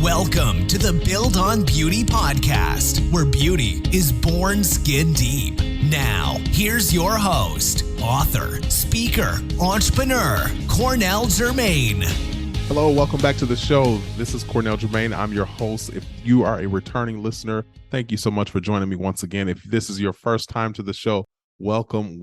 Welcome to the Build on Beauty podcast, where beauty is born skin deep. Now, here's your host, author, speaker, entrepreneur, Cornell Jermaine. Hello, welcome back to the show. This is Cornell Jermaine. I'm your host. If you are a returning listener, thank you so much for joining me once again. If this is your first time to the show, welcome.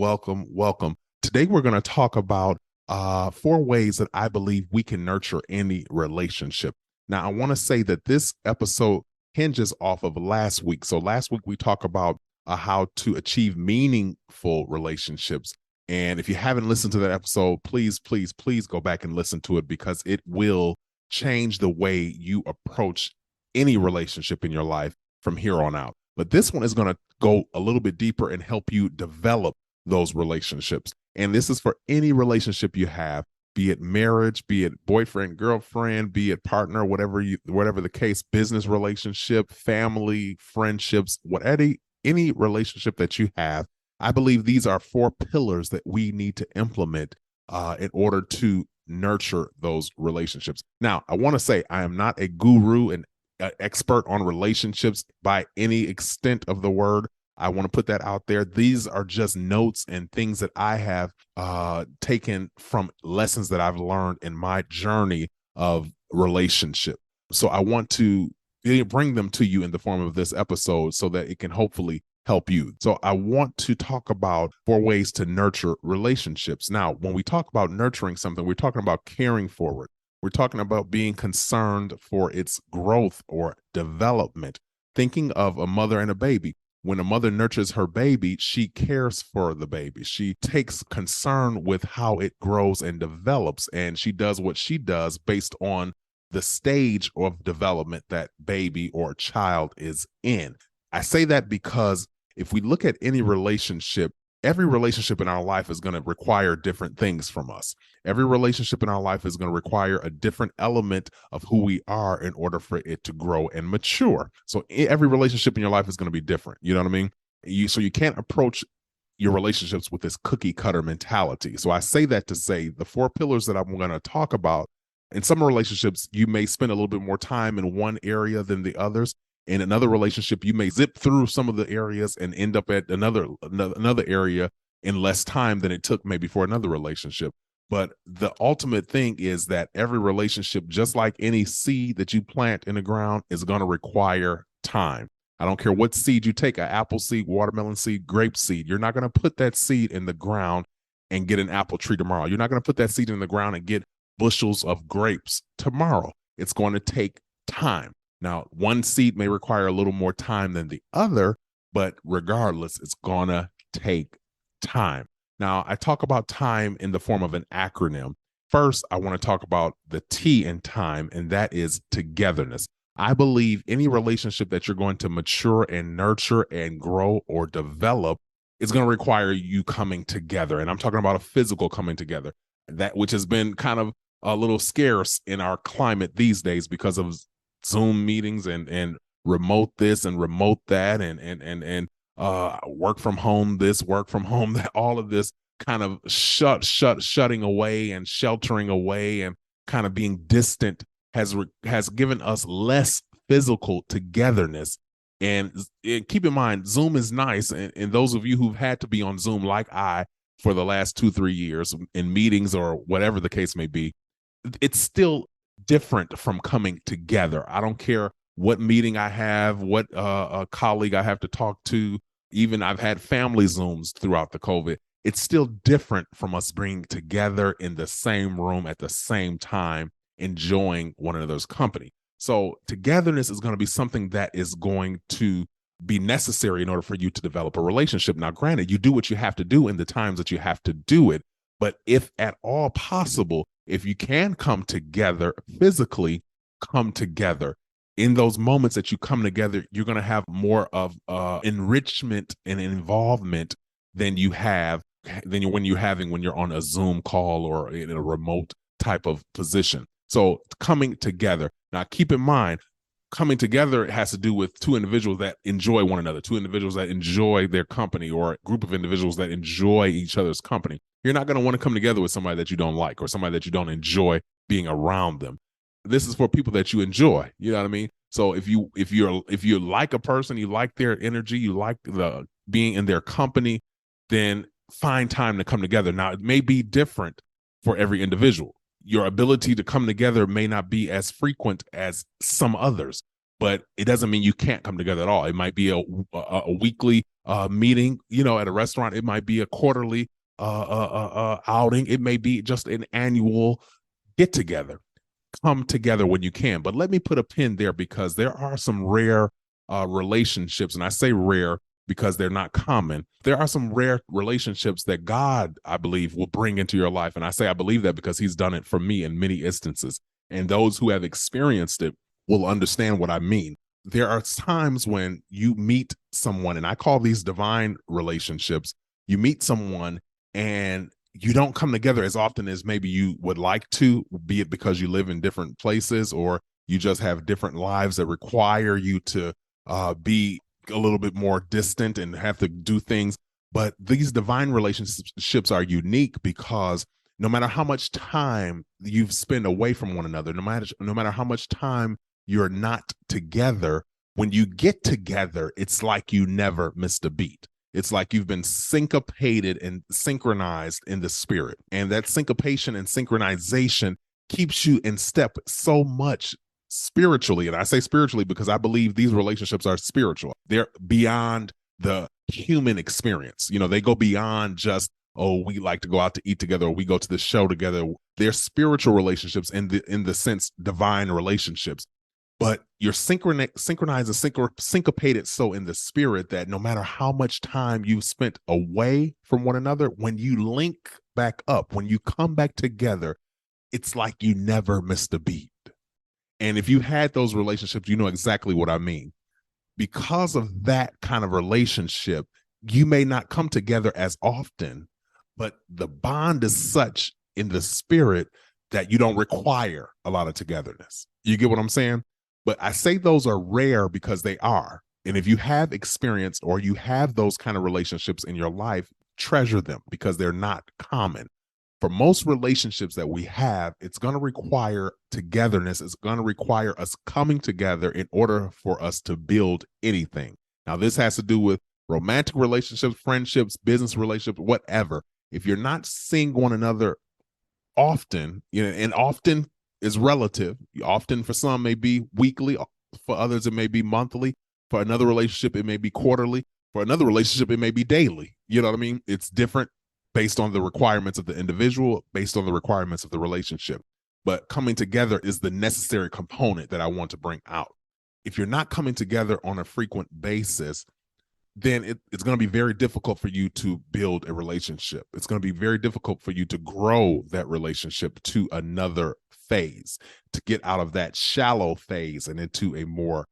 Today, we're going to talk about 4 ways that I believe we can nurture any relationship. Now, I want to say that this episode hinges off of last week. So last week, we talked about how to achieve meaningful relationships. And if you haven't listened to that episode, please go back and listen to it, because it will change the way you approach any relationship in your life from here on out. But this one is going to go a little bit deeper and help you develop those relationships. And this is for any relationship you have, be it marriage, be it boyfriend, girlfriend, be it partner, whatever the case, business relationship, family, friendships, any relationship that you have. I believe these are 4 pillars that we need to implement in order to nurture those relationships. Now, I want to say I am not a guru and expert on relationships by any extent of the word. I want to put that out there. These are just notes and things that I have taken from lessons that I've learned in my journey of relationship. So I want to bring them to you in the form of this episode so that it can hopefully help you. So I want to talk about 4 ways to nurture relationships. Now, when we talk about nurturing something, we're talking about caring for it. We're talking about being concerned for its growth or development. Thinking of a mother and a baby. When a mother nurtures her baby, she cares for the baby. She takes concern with how it grows and develops, and she does what she does based on the stage of development that baby or child is in. I say that because if we look at any relationship, every relationship in our life is going to require different things from us. Every relationship in our life is going to require a different element of who we are in order for it to grow and mature. So every relationship in your life is going to be different. You know what I mean? So you can't approach your relationships with this cookie cutter mentality. So I say that to say the 4 pillars that I'm going to talk about, in some relationships, you may spend a little bit more time in one area than the others. In another relationship, you may zip through some of the areas and end up at another area in less time than it took maybe for another relationship. But the ultimate thing is that every relationship, just like any seed that you plant in the ground, is going to require time. I don't care what seed you take, an apple seed, watermelon seed, grape seed. You're not going to put that seed in the ground and get an apple tree tomorrow. You're not going to put that seed in the ground and get bushels of grapes tomorrow. It's going to take time. Now, one seed may require a little more time than the other, but regardless, it's going to take time. Now, I talk about time in the form of an acronym. First, I want to talk about the T in time, and that is togetherness. I believe any relationship that you're going to mature and nurture and grow or develop is going to require you coming together. And I'm talking about a physical coming together, that which has been kind of a little scarce in our climate these days because of Zoom meetings and remote this and remote that and work from home this, work from home that, all of this kind of shutting away and sheltering away and kind of being distant has given us less physical togetherness. And keep in mind, Zoom is nice. And those of you who've had to be on Zoom like I for the last 2-3 years in meetings or whatever the case may be, it's still different from coming together. I don't care what meeting I have, what a colleague I have to talk to. Even I've had family Zooms throughout the COVID. It's still different from us being together in the same room at the same time, enjoying one another's company. So togetherness is going to be something that is going to be necessary in order for you to develop a relationship. Now, granted, you do what you have to do in the times that you have to do it. But if at all possible, if you can come together physically, come together. In those moments that you come together, you're going to have more of enrichment and involvement than when you're on a Zoom call or in a remote type of position. So coming together. Now, keep in mind, coming together has to do with 2 individuals that enjoy one another, 2 individuals that enjoy their company, or a group of individuals that enjoy each other's company. You're not going to want to come together with somebody that you don't like or somebody that you don't enjoy being around them. this is for people that you enjoy. You know what I mean? So if you like a person, you like their energy, you like the being in their company, then find time to come together. Now, it may be different for every individual. Your ability to come together may not be as frequent as some others, but it doesn't mean you can't come together at all. It might be a weekly meeting, at a restaurant. It might be a quarterly outing. It may be just an annual get together. Come together when you can. But let me put a pin there, because there are some rare relationships, and I say rare because they're not common. There are some rare relationships that God, I believe, will bring into your life. And I say I believe that because he's done it for me in many instances. And those who have experienced it will understand what I mean. There are times when you meet someone, and I call these divine relationships. You meet someone and you don't come together as often as maybe you would like to, be it because you live in different places or you just have different lives that require you to be a little bit more distant and have to do things. But these divine relationships are unique because no matter how much time you've spent away from one another, no matter how much time you're not together, when you get together, it's like you never missed a beat. It's like you've been syncopated and synchronized in the spirit. And that syncopation and synchronization keeps you in step so much spiritually. And I say spiritually because I believe these relationships are spiritual. They're beyond the human experience. They go beyond just, oh, we like to go out to eat together, or we go to the show together. They're spiritual relationships in the sense divine relationships. But you're synchronized and syncopated so in the spirit that no matter how much time you've spent away from one another, when you link back up, when you come back together, it's like you never missed a beat. And if you had those relationships, you know exactly what I mean. Because of that kind of relationship, you may not come together as often, but the bond is such in the spirit that you don't require a lot of togetherness. You get what I'm saying? But I say those are rare because they are. And if you have experienced or you have those kind of relationships in your life, treasure them because they're not common. For most relationships that we have, it's going to require togetherness. It's going to require us coming together in order for us to build anything. Now, this has to do with romantic relationships, friendships, business relationships, whatever. If you're not seeing one another often, and often is relative. Often for some may be weekly, for others it may be monthly. For another relationship, it may be quarterly. For another relationship, it may be daily. You know what I mean? It's different based on the requirements of the individual, based on the requirements of the relationship. But coming together is the necessary component that I want to bring out. If you're not coming together on a frequent basis, then it's going to be very difficult for you to build a relationship. It's going to be very difficult for you to grow that relationship to another phase, to get out of that shallow phase and into a more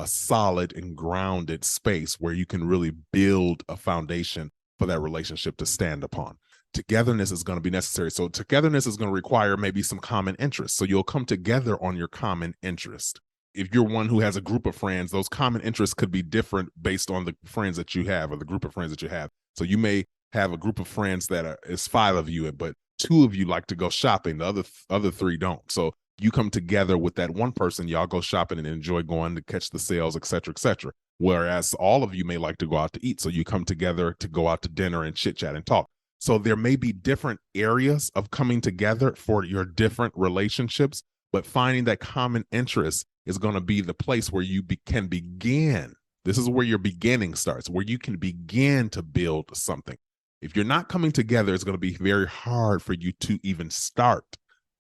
solid and grounded space where you can really build a foundation for that relationship to stand upon. Togetherness is going to be necessary. So togetherness is going to require maybe some common interests. So you'll come together on your common interest. If you're one who has a group of friends, those common interests could be different based on the friends that you have or the group of friends that you have. So you may have a group of friends that is 5 of you, but 2 of you like to go shopping. The other 3 don't. So you come together with that one person, y'all go shopping and enjoy going to catch the sales, et cetera, et cetera. Whereas all of you may like to go out to eat. So you come together to go out to dinner and chit chat and talk. So there may be different areas of coming together for your different relationships, but finding that common interest is going to be the place where you can begin. This is where your beginning starts, where you can begin to build something. If you're not coming together, it's going to be very hard for you to even start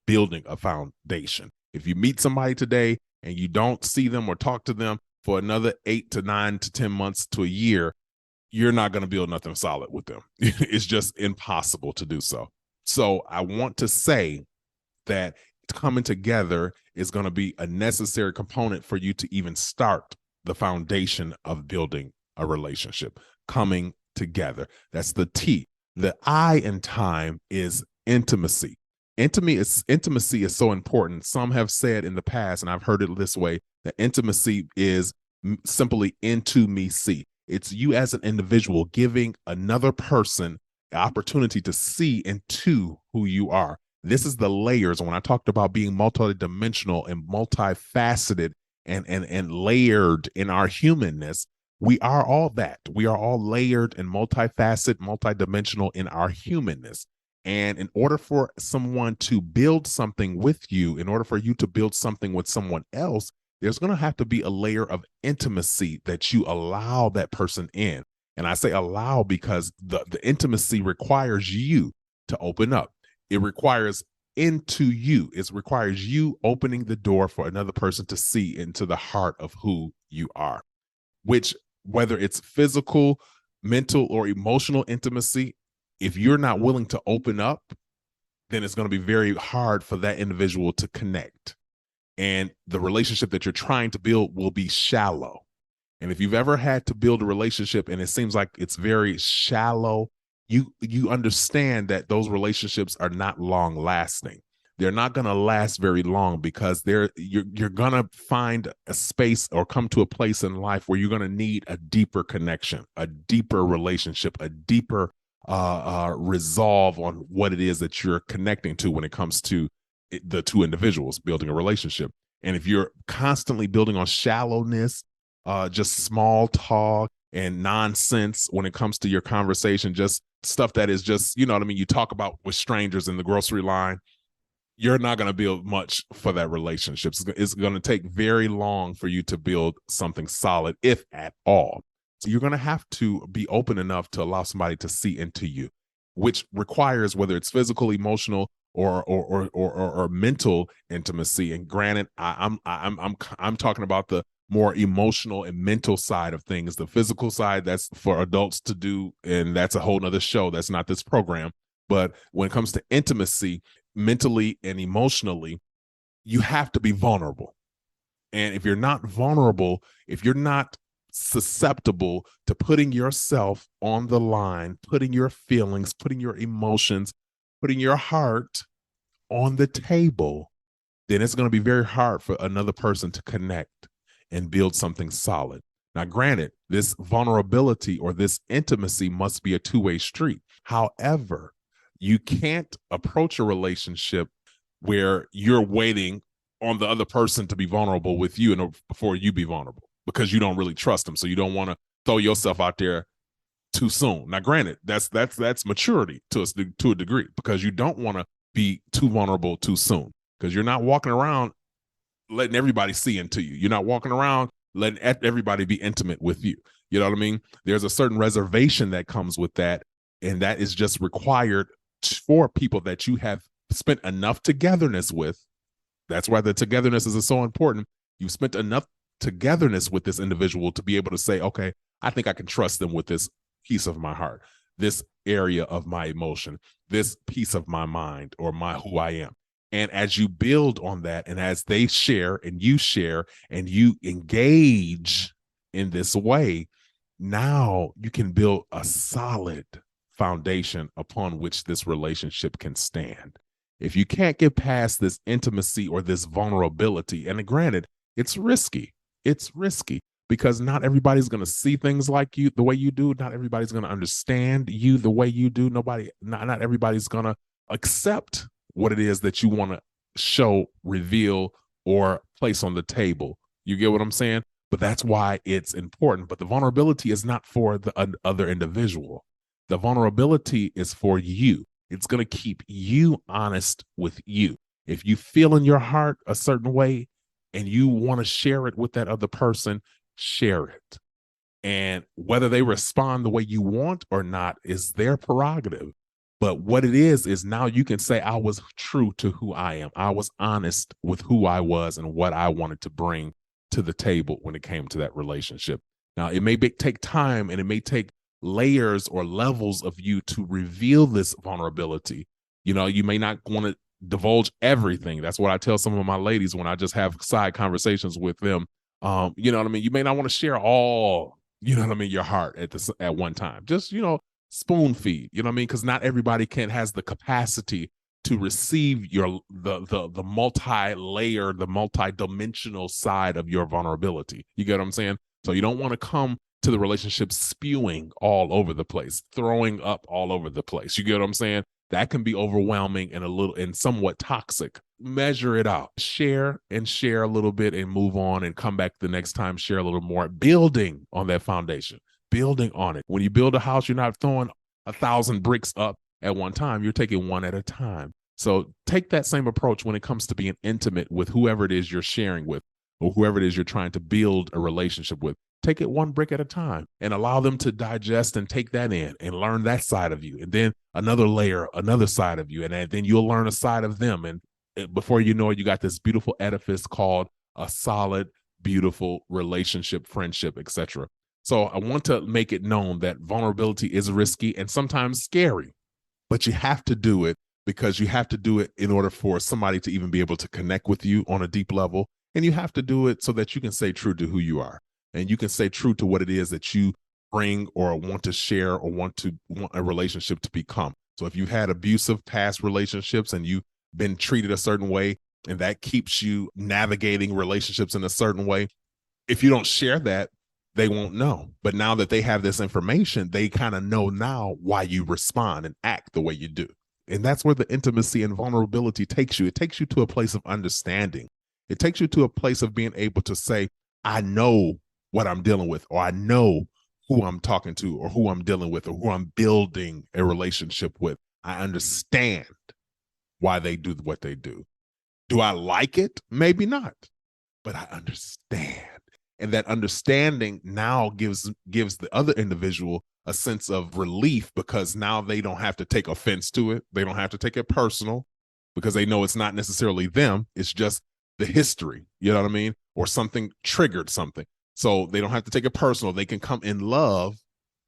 building a foundation. If you meet somebody today and you don't see them or talk to them for another 8 to 9 to 10 months to a year, you're not going to build nothing solid with them. It's just impossible to do so. So I want to say that coming together is going to be a necessary component for you to even start the foundation of building a relationship. Coming together. That's the T. The I in time is intimacy. Intimacy is so important. Some have said in the past, and I've heard it this way, that intimacy is simply into me see. It's you as an individual giving another person the opportunity to see into who you are. This is the layers. When I talked about being multidimensional and multifaceted and layered in our humanness, we are all that. We are all layered and multifaceted, multidimensional in our humanness. And in order for someone to build something with you, in order for you to build something with someone else, there's going to have to be a layer of intimacy that you allow that person in. And I say allow because the intimacy requires you to open up. It requires into you. It requires you opening the door for another person to see into the heart of who you are, which whether it's physical, mental, or emotional intimacy, if you're not willing to open up, then it's going to be very hard for that individual to connect. And the relationship that you're trying to build will be shallow. And if you've ever had to build a relationship and it seems like it's very shallow, you understand that those relationships are not long lasting. They're not going to last very long because you're going to find a space or come to a place in life where you're going to need a deeper connection, a deeper relationship, a deeper resolve on what it is that you're connecting to when it comes to the two individuals building a relationship. And if you're constantly building on shallowness, just small talk and nonsense when it comes to your conversation, just stuff that is just, you know what I mean, you talk about with strangers in the grocery line, you're not going to build much for that relationship. It's going to take very long for you to build something solid, if at all. So you're going to have to be open enough to allow somebody to see into you, which requires whether it's physical, emotional, or mental intimacy. And granted, I'm talking about the more emotional and mental side of things. The physical side, that's for adults to do, and that's a whole nother show. That's not this program. But when it comes to intimacy, mentally and emotionally, you have to be vulnerable. And if you're not vulnerable, if you're not susceptible to putting yourself on the line, putting your feelings, putting your emotions, putting your heart on the table, then it's going to be very hard for another person to connect and build something solid. Now, granted, this vulnerability or this intimacy must be a two-way street. However, you can't approach a relationship where you're waiting on the other person to be vulnerable with you and before you be vulnerable, because you don't really trust them. So you don't want to throw yourself out there too soon. Now, granted, that's maturity to a degree, because you don't want to be too vulnerable too soon, because you're not walking around letting everybody see into you. You're not walking around letting everybody be intimate with you. You know what I mean? There's a certain reservation that comes with that, and that is just required for people that you have spent enough togetherness with. That's why the togetherness is so important. You've spent enough togetherness with this individual to be able to say, okay, I think I can trust them with this piece of my heart, this area of my emotion, this piece of my mind, or who I am. And as you build on that, and as they share and you engage in this way, now you can build a solid foundation upon which this relationship can stand. If you can't get past this intimacy or this vulnerability, and granted, it's risky. It's risky because not everybody's going to see things like you the way you do. Not everybody's going to understand you the way you do. Not everybody's going to accept what it is that you want to show, reveal, or place on the table. You get what I'm saying? But that's why it's important. But the vulnerability is not for the other individual. The vulnerability is for you. It's going to keep you honest with you. If you feel in your heart a certain way and you want to share it with that other person, share it. And whether they respond the way you want or not is their prerogative. But what it is now you can say, I was true to who I am. I was honest with who I was and what I wanted to bring to the table when it came to that relationship. Now, it may take time, and it may take layers or levels of you to reveal this vulnerability. You know, you may not want to divulge everything. That's what I tell some of my ladies when I just have side conversations with them. You know what I mean? You may not want to share all, you know what I mean, your heart at one time. Just, you know, spoon feed, you know what I mean? Because not everybody has the capacity to receive the multi-layer, the multi-dimensional side of your vulnerability. You get what I'm saying? So you don't want to come to the relationship spewing all over the place, throwing up all over the place. You get what I'm saying? That can be overwhelming and somewhat toxic. Measure it out. Share a little bit and move on and come back the next time, share a little more, building on that foundation, building on it. When you build a house, you're not throwing 1,000 bricks up at one time. You're taking one at a time. So take that same approach when it comes to being intimate with whoever it is you're sharing with or whoever it is you're trying to build a relationship with. Take it one brick at a time and allow them to digest and take that in and learn that side of you. And then another layer, another side of you. And then you'll learn a side of them. And before you know it, you got this beautiful edifice called a solid, beautiful relationship, friendship, etc. So I want to make it known that vulnerability is risky and sometimes scary, but you have to do it because you have to do it in order for somebody to even be able to connect with you on a deep level. And you have to do it so that you can stay true to who you are. And you can stay true to what it is that you bring or want to share or want a relationship to become. So if you've had abusive past relationships and you've been treated a certain way, and that keeps you navigating relationships in a certain way, if you don't share that, they won't know. But now that they have this information, they kind of know now why you respond and act the way you do. And that's where the intimacy and vulnerability takes you. It takes you to a place of understanding. It takes you to a place of being able to say, I know what I'm dealing with, or I know who I'm talking to, or who I'm dealing with, or who I'm building a relationship with. I understand why they do what they do. Do I like it? Maybe not, but I understand. And that understanding now gives the other individual a sense of relief because now they don't have to take offense to it. They don't have to take it personal because they know it's not necessarily them. It's just the history, you know what I mean? Or something triggered something. So they don't have to take it personal. They can come in love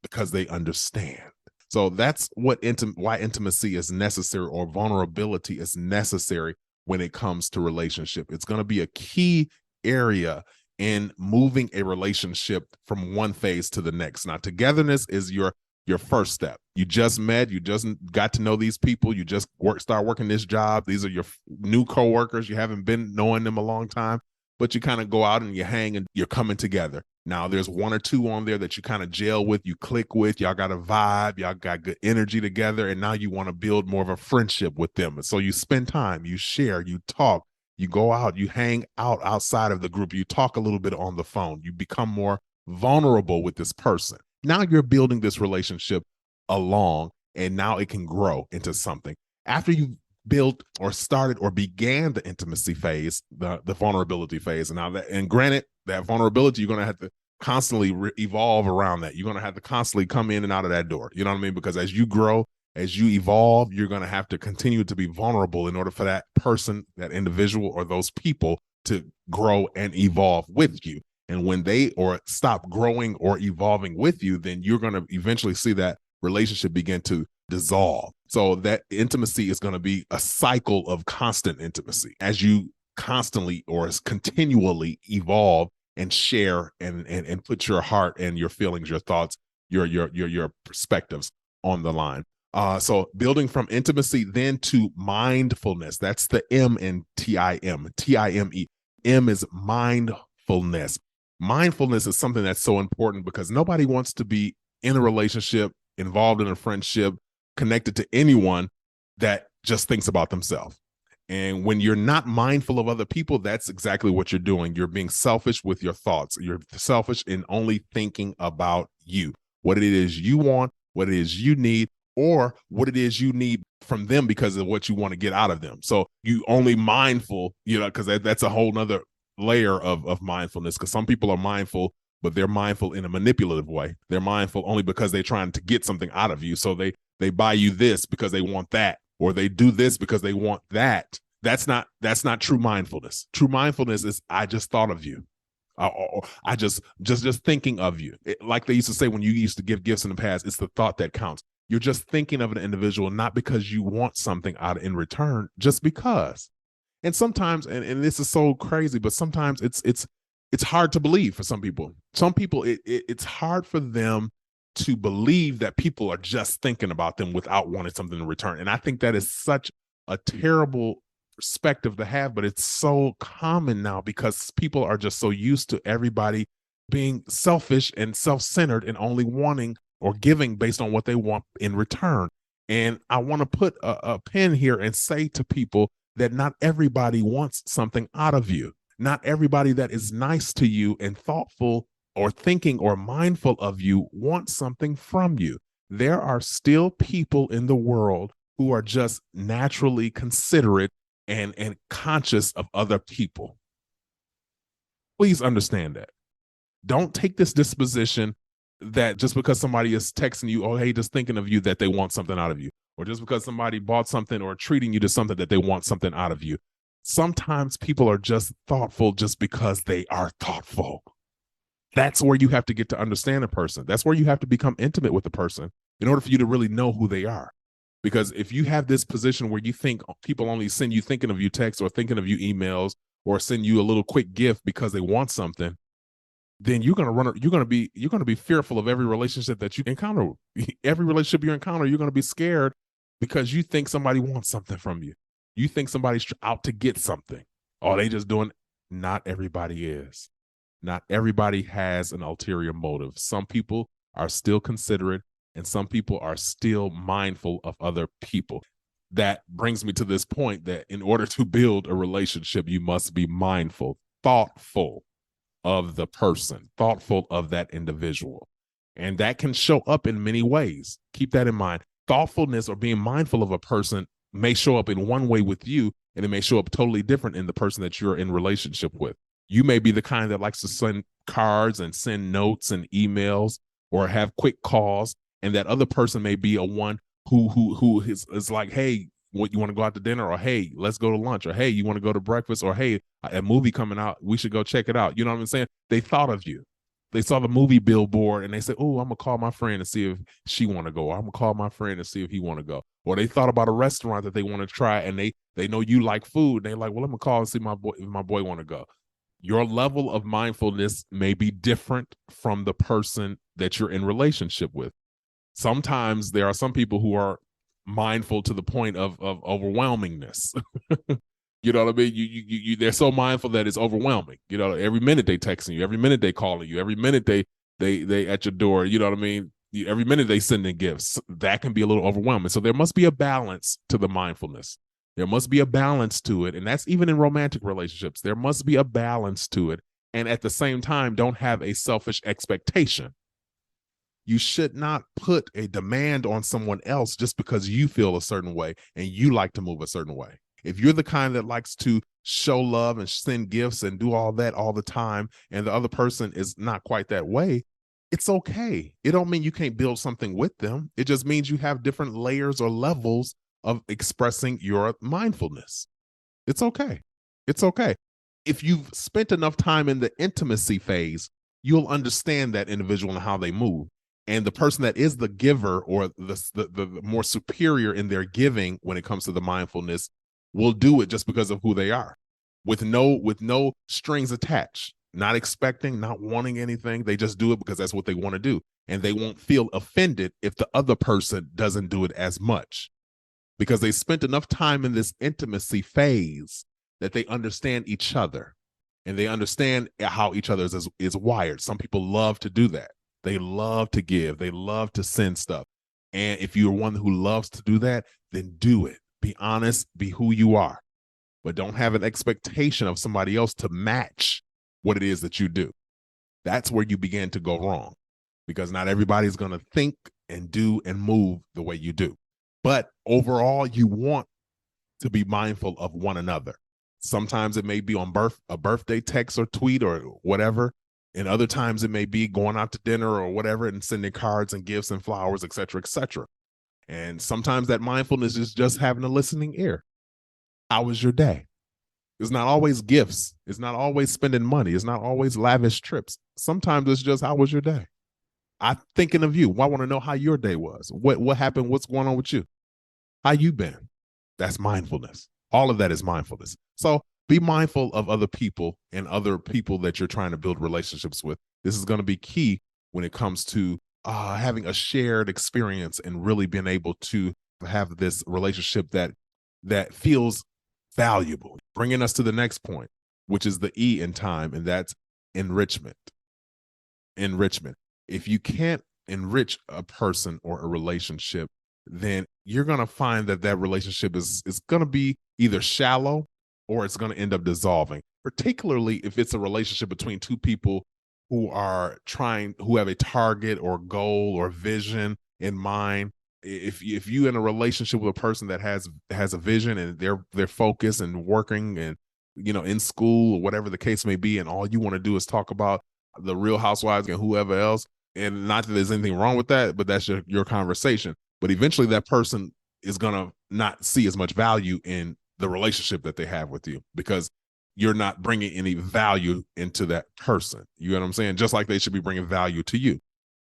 because they understand. So that's what why intimacy is necessary, or vulnerability is necessary when it comes to relationship. It's going to be a key area in moving a relationship from one phase to the next. Now, togetherness is your first step. You just met, you just got to know these people, you just start working this job. These are your new coworkers. You haven't been knowing them a long time, but you kind of go out and you hang and you're coming together. Now, there's one or two on there that you kind of gel with, you click with, y'all got a vibe, y'all got good energy together, and now you want to build more of a friendship with them. And so you spend time, you share, you talk, you go out, you hang out outside of the group, you talk a little bit on the phone, you become more vulnerable with this person. Now you're building this relationship along, and now it can grow into something. After you built or started or began the intimacy phase, the vulnerability phase, and granted, that vulnerability, you're going to have to constantly evolve around that. You're going to have to constantly come in and out of that door. You know what I mean? Because as you grow, as you evolve, you're going to have to continue to be vulnerable in order for that person, that individual, or those people to grow and evolve with you. And when they stop growing or evolving with you, then you're going to eventually see that relationship begin to dissolve. So that intimacy is going to be a cycle of constant intimacy as you constantly or continually evolve and share and put your heart and your feelings, your thoughts, your perspectives on the line. So building from intimacy then to mindfulness. That's the M in TIM, TIME. M is mindfulness. Mindfulness is something that's so important because nobody wants to be in a relationship, involved in a friendship, connected to anyone that just thinks about themselves. And when you're not mindful of other people, that's exactly what you're doing. You're being selfish with your thoughts. You're selfish in only thinking about you, what it is you want, what it is you need, or what it is you need from them because of what you want to get out of them. So you only mindful, because that's a whole nother layer of mindfulness, because some people are mindful, but they're mindful in a manipulative way. They're mindful only because they're trying to get something out of you. So they buy you this because they want that, or they do this because they want that. That's not true mindfulness. True mindfulness is, I just thought of you. I just thinking of you. Like they used to say when you used to give gifts in the past, it's the thought that counts. You're just thinking of an individual, not because you want something out in return, just because. And sometimes, and this is so crazy, but sometimes it's hard to believe for some people. Some people, it's hard for them to believe that people are just thinking about them without wanting something in return. And I think that is such a terrible perspective to have, but it's so common now because people are just so used to everybody being selfish and self-centered and only wanting or giving based on what they want in return. And I want to put a pin here and say to people that not everybody wants something out of you. Not everybody that is nice to you and thoughtful or thinking or mindful of you wants something from you. There are still people in the world who are just naturally considerate and conscious of other people. Please understand that. Don't take this disposition that just because somebody is texting you, oh, hey, just thinking of you, that they want something out of you, or just because somebody bought something or treating you to something that they want something out of you. Sometimes people are just thoughtful just because they are thoughtful. That's where you have to get to understand a person. That's where you have to become intimate with the person in order for you to really know who they are. Because if you have this position where you think people only send you thinking of you texts or thinking of you emails or send you a little quick gift because they want something, then you're gonna be fearful of every relationship that you encounter. Every relationship you encounter, you're gonna be scared because you think somebody wants something from you. You think somebody's out to get something. Oh, they just doing. Not everybody is. Not everybody has an ulterior motive. Some people are still considerate, and some people are still mindful of other people. That brings me to this point that in order to build a relationship, you must be mindful, thoughtful of the person, thoughtful of that individual. And that can show up in many ways. Keep that in mind. Thoughtfulness or being mindful of a person may show up in one way with you, and it may show up totally different in the person that you're in relationship with. You may be the kind that likes to send cards and send notes and emails or have quick calls, and that other person may be a one who is like, hey, what, you want to go out to dinner, or hey, let's go to lunch, or hey, you want to go to breakfast, or hey, a movie coming out, we should go check it out. You know what I'm saying? They thought of you. They saw the movie billboard and they said, oh, I'm gonna call my friend and see if she want to go, or I'm gonna call my friend and see if he want to go. Or they thought about a restaurant that they want to try, and they know you like food, and they're like, well, I'm gonna call and see my boy if my boy want to go. Your level of mindfulness may be different from the person that you're in relationship with. Sometimes there are some people who are mindful to the point of overwhelmingness. You know what I mean? You they're so mindful that it's overwhelming. You know, every minute they texting you, every minute they calling you, every minute they at your door. You know what I mean? Every minute they sending gifts. That can be a little overwhelming. So there must be a balance to the mindfulness. There must be a balance to it, and that's even in romantic relationships. There must be a balance to it, and at the same time, don't have a selfish expectation. You should not put a demand on someone else just because you feel a certain way and you like to move a certain way. If you're the kind that likes to show love and send gifts and do all that all the time, and the other person is not quite that way, it's okay. It don't mean you can't build something with them. It just means you have different layers or levels of expressing your mindfulness. It's okay. It's okay. If you've spent enough time in the intimacy phase, you'll understand that individual and how they move. And the person that is the giver, or the more superior in their giving when it comes to the mindfulness, will do it just because of who they are, with no strings attached, not expecting, not wanting anything. They just do it because that's what they want to do. And they won't feel offended if the other person doesn't do it as much, because they spent enough time in this intimacy phase that they understand each other and they understand how each other is wired. Some people love to do that. They love to give. They love to send stuff. And if you're one who loves to do that, then do it. Be honest, be who you are, but don't have an expectation of somebody else to match what it is that you do. That's where you begin to go wrong, because not everybody's going to think and do and move the way you do. But overall, you want to be mindful of one another. Sometimes it may be on a birthday text or tweet or whatever. And other times it may be going out to dinner or whatever and sending cards and gifts and flowers, et cetera, et cetera. And sometimes that mindfulness is just having a listening ear. How was your day? It's not always gifts. It's not always spending money. It's not always lavish trips. Sometimes it's just, how was your day? I'm thinking of you. I want to know how your day was. What happened? What's going on with you? How you been? That's mindfulness. All of that is mindfulness. So be mindful of other people and other people that you're trying to build relationships with. This is going to be key when it comes to having a shared experience and really being able to have this relationship that feels valuable. Bringing us to the next point, which is the E in time, and that's enrichment. Enrichment. If you can't enrich a person or a relationship, then you're going to find that that relationship is going to be either shallow or it's going to end up dissolving, particularly if it's a relationship between two people who have a target or goal or vision in mind. If you in a relationship with a person that has a vision and they're focused and working and in school or whatever the case may be, and all you want to do is talk about the Real Housewives and whoever else, and not that there's anything wrong with that, but that's your conversation. But eventually that person is gonna not see as much value in the relationship that they have with you because you're not bringing any value into that person. You know what I'm saying? Just like they should be bringing value to you.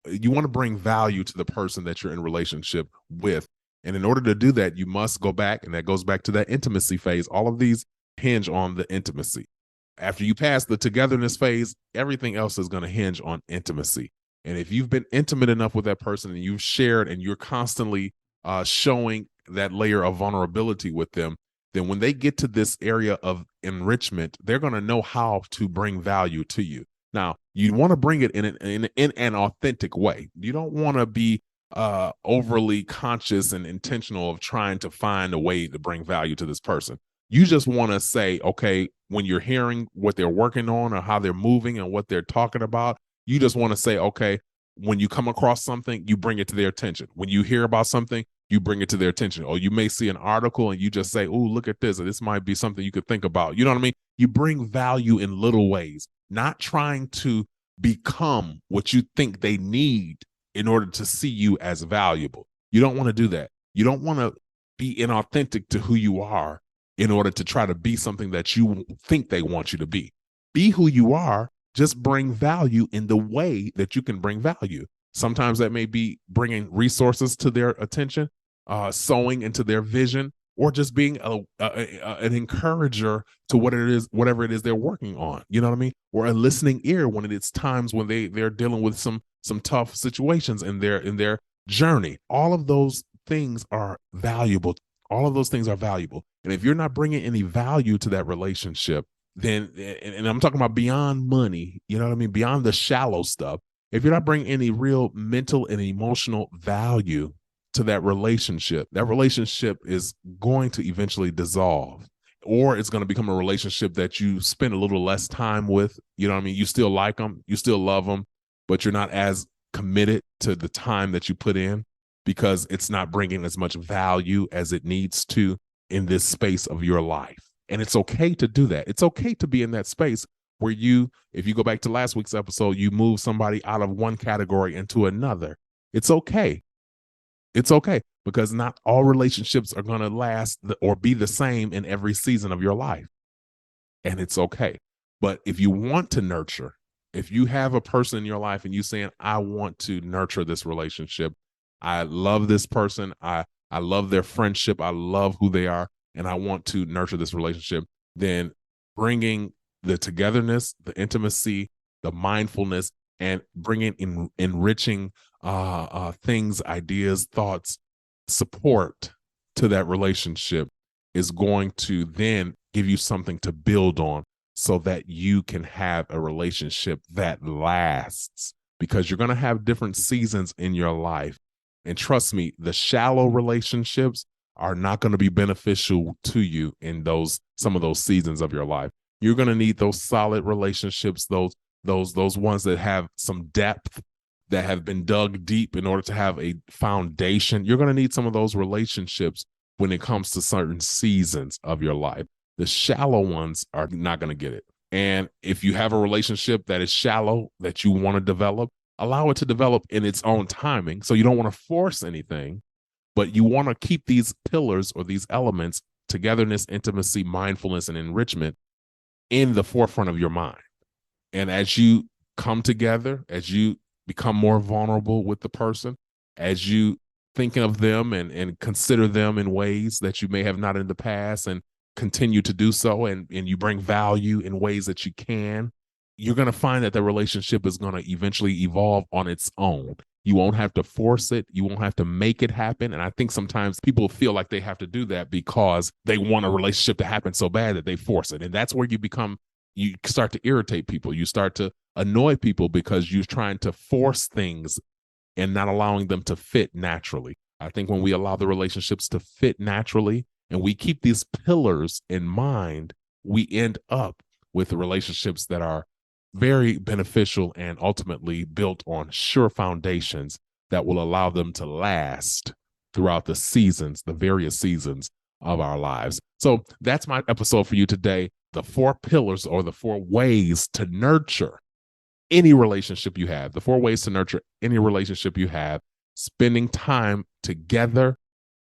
You want to bring value to the person that you're in relationship with. And in order to do that, you must go back, and that goes back to that intimacy phase. All of these hinge on the intimacy. After you pass the togetherness phase, everything else is going to hinge on intimacy. And if you've been intimate enough with that person and you've shared and you're constantly showing that layer of vulnerability with them, then when they get to this area of enrichment, they're going to know how to bring value to you. Now, you want to bring it in an authentic way. You don't want to be overly conscious and intentional of trying to find a way to bring value to this person. You just want to say, okay, when you're hearing what they're working on or how they're moving and what they're talking about, you just want to say, okay, when you come across something, you bring it to their attention. When you hear about something, you bring it to their attention. Or you may see an article and you just say, oh, look at this. Or this might be something you could think about. You know what I mean? You bring value in little ways, not trying to become what you think they need in order to see you as valuable. You don't want to do that. You don't want to be inauthentic to who you are in order to try to be something that you think they want you to be. Be who you are. Just bring value in the way that you can bring value. Sometimes that may be bringing resources to their attention, sowing into their vision, or just being an encourager to whatever it is they're working on. You know what I mean? Or a listening ear when it's times when they're dealing with some tough situations in their journey. All of those things are valuable. All of those things are valuable. And if you're not bringing any value to that relationship, then, and I'm talking about beyond money, you know what I mean? Beyond the shallow stuff. If you're not bringing any real mental and emotional value to that relationship is going to eventually dissolve, or it's going to become a relationship that you spend a little less time with. You know what I mean? You still like them, you still love them, but you're not as committed to the time that you put in because it's not bringing as much value as it needs to in this space of your life. And it's okay to do that. It's okay to be in that space where if you go back to last week's episode, you move somebody out of one category into another. It's okay. It's okay, because not all relationships are going to last or be the same in every season of your life. And it's okay. But if you want to nurture, if you have a person in your life and you saying, I want to nurture this relationship, I love this person, I love their friendship, I love who they are, and I want to nurture this relationship, then bringing the togetherness, the intimacy, the mindfulness, and bringing enriching things, ideas, thoughts, support to that relationship is going to then give you something to build on so that you can have a relationship that lasts, because you're going to have different seasons in your life. And trust me, the shallow relationships are not going to be beneficial to you in some of those seasons of your life. You're going to need those solid relationships, those ones that have some depth, that have been dug deep in order to have a foundation. You're going to need some of those relationships when it comes to certain seasons of your life. The shallow ones are not going to get it. And if you have a relationship that is shallow that you want to develop, allow it to develop in its own timing. So you don't want to force anything, but you want to keep these pillars or these elements, togetherness, intimacy, mindfulness, and enrichment, in the forefront of your mind. And as you come together, as you become more vulnerable with the person, as you think of them and consider them in ways that you may have not in the past and continue to do so, and you bring value in ways that you can, you're going to find that the relationship is going to eventually evolve on its own. You won't have to force it. You won't have to make it happen. And I think sometimes people feel like they have to do that because they want a relationship to happen so bad that they force it. And that's where you start to irritate people. You start to annoy people because you're trying to force things and not allowing them to fit naturally. I think when we allow the relationships to fit naturally and we keep these pillars in mind, we end up with relationships that are very beneficial and ultimately built on sure foundations that will allow them to last throughout the seasons, the various seasons of our lives. So that's my episode for you today. The 4 pillars, or the 4 ways to nurture any relationship you have. The 4 ways to nurture any relationship you have: spending time together,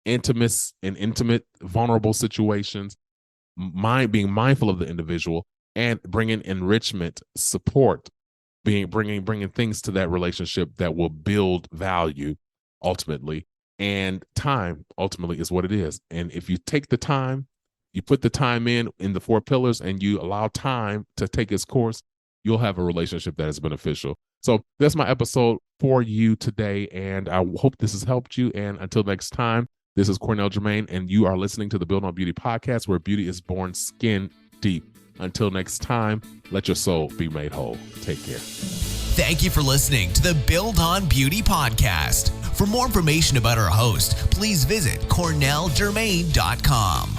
intimate, vulnerable situations, being mindful of the individual, and bringing enrichment, support, bringing things to that relationship that will build value ultimately. And time ultimately is what it is. And if you take the time, you put the time in the 4 pillars, and you allow time to take its course, you'll have a relationship that is beneficial. So that's my episode for you today, and I hope this has helped you. And until next time, this is Cornell Jermaine, and you are listening to the Build on Beauty podcast, where beauty is born skin deep. Until next time, let your soul be made whole. Take care. Thank you for listening to the Build on Beauty podcast. For more information about our host, please visit cornelljermaine.com.